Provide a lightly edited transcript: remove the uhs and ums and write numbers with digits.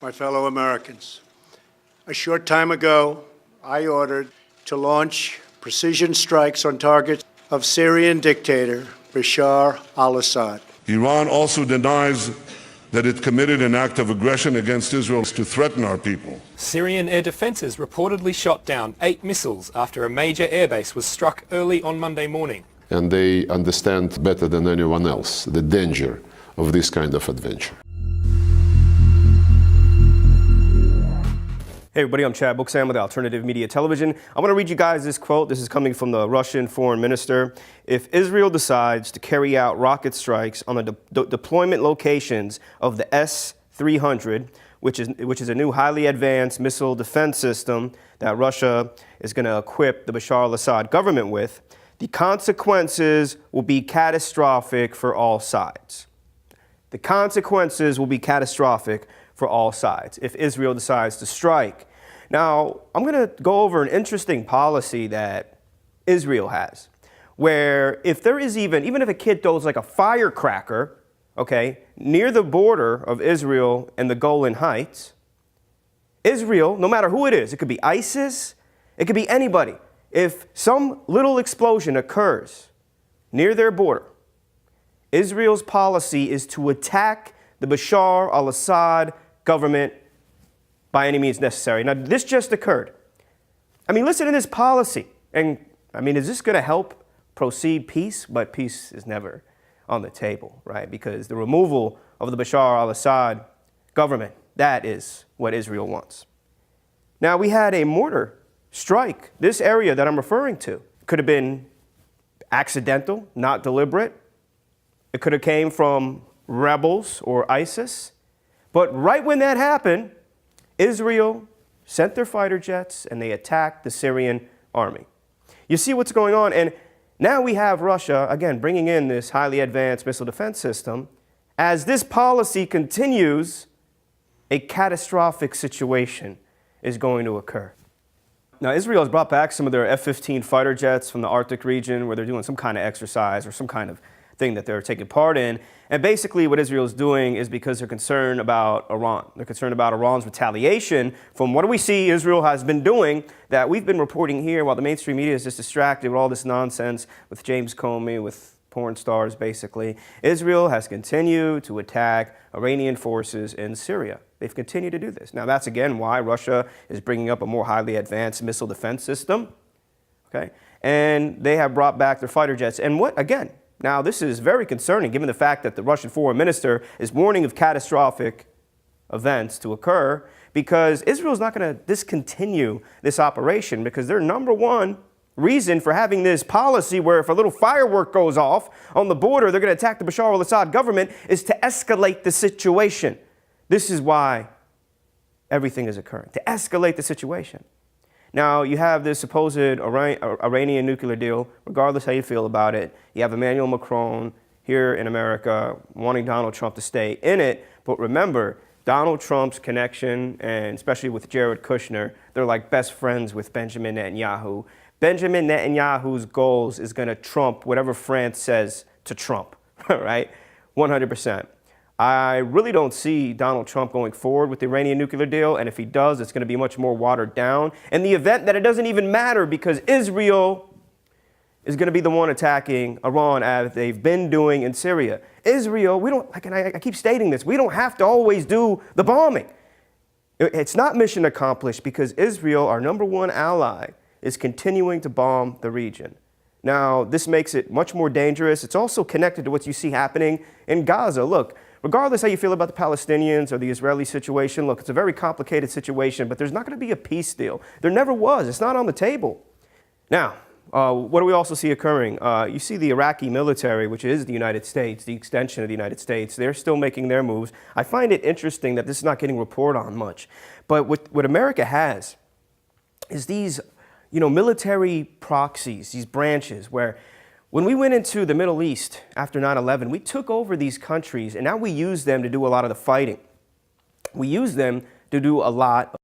My fellow Americans, a short time ago, I ordered to launch precision strikes on targets of Syrian dictator Bashar al-Assad. Iran also denies that it committed an act of aggression against Israel to threaten our people. Syrian air defences reportedly shot down 8 missiles after a major airbase was struck early on Monday morning. And they understand better than anyone else the danger of this kind of adventure. Hey everybody, I'm Chad Buksam with Alternative Media Television. I want to read you guys this quote. This is coming from the Russian foreign minister. If Israel decides to carry out rocket strikes on the deployment locations of the S-300, which is a new highly advanced missile defense system that Russia is going to equip the Bashar al-Assad government with, the consequences will be catastrophic for all sides. The consequences will be catastrophic for all sides if Israel decides to strike. Now, I'm going to go over an interesting policy that Israel has, where if there is even if a kid throws like a firecracker, okay, near the border of Israel and the Golan Heights, Israel, no matter who it is, it could be ISIS, it could be anybody, if some little explosion occurs near their border, Israel's policy is to attack the Bashar al-Assad government by any means necessary. Now, this just occurred. I mean, listen to this policy. And, I mean, is this going to help proceed peace? But peace is never on the table, right? Because the removal of the Bashar al-Assad government, that is what Israel wants. Now, we had a mortar strike. This area that I'm referring to could have been accidental, not deliberate. It could have came from rebels or ISIS. But right when that happened, Israel sent their fighter jets and they attacked the Syrian army. You see what's going on? And now we have Russia, again, bringing in this highly advanced missile defense system. As this policy continues, a catastrophic situation is going to occur. Now, Israel has brought back some of their F-15 fighter jets from the Arctic region where they're doing some kind of exercise or some kind of thing that they're taking part in. And basically what Israel is doing is because they're concerned about Iran. They're concerned about Iran's retaliation from what do we see Israel has been doing that we've been reporting here while the mainstream media is just distracted with all this nonsense with James Comey, with porn stars basically. Israel has continued to attack Iranian forces in Syria. They've continued to do this. Now that's again why Russia is bringing up a more highly advanced missile defense system. Okay? And they have brought back their fighter jets. And what, again, now, this is very concerning given the fact that the Russian foreign minister is warning of catastrophic events to occur because Israel is not going to discontinue this operation because their number one reason for having this policy where if a little firework goes off on the border, they're going to attack the Bashar al-Assad government is to escalate the situation. This is why everything is occurring, to escalate the situation. Now, you have this supposed Iranian nuclear deal, regardless how you feel about it. You have Emmanuel Macron here in America wanting Donald Trump to stay in it. But remember, Donald Trump's connection, and especially with Jared Kushner, they're like best friends with Benjamin Netanyahu. Benjamin Netanyahu's goals is going to trump whatever France says to Trump, right? 100%. I really don't see Donald Trump going forward with the Iranian nuclear deal, and if he does, it's going to be much more watered down. In the event that it doesn't even matter because Israel is going to be the one attacking Iran as they've been doing in Syria. Israel, we don't, I keep stating this, we don't have to always do the bombing. It's not mission accomplished because Israel, our number one ally, is continuing to bomb the region. Now, this makes it much more dangerous. It's also connected to what you see happening in Gaza. Look, regardless how you feel about the Palestinians or the Israeli situation, look, it's a very complicated situation, but there's not going to be a peace deal. There never was. It's not on the table. Now, what do we also see occurring? You see the Iraqi military, which is the United States, the extension of the United States. They're still making their moves. I find it interesting that this is not getting reported on much. But what America has is these military proxies, these branches where when we went into the Middle East after 9/11, we took over these countries and now we use them to do a lot of the fighting. We use them to do a lot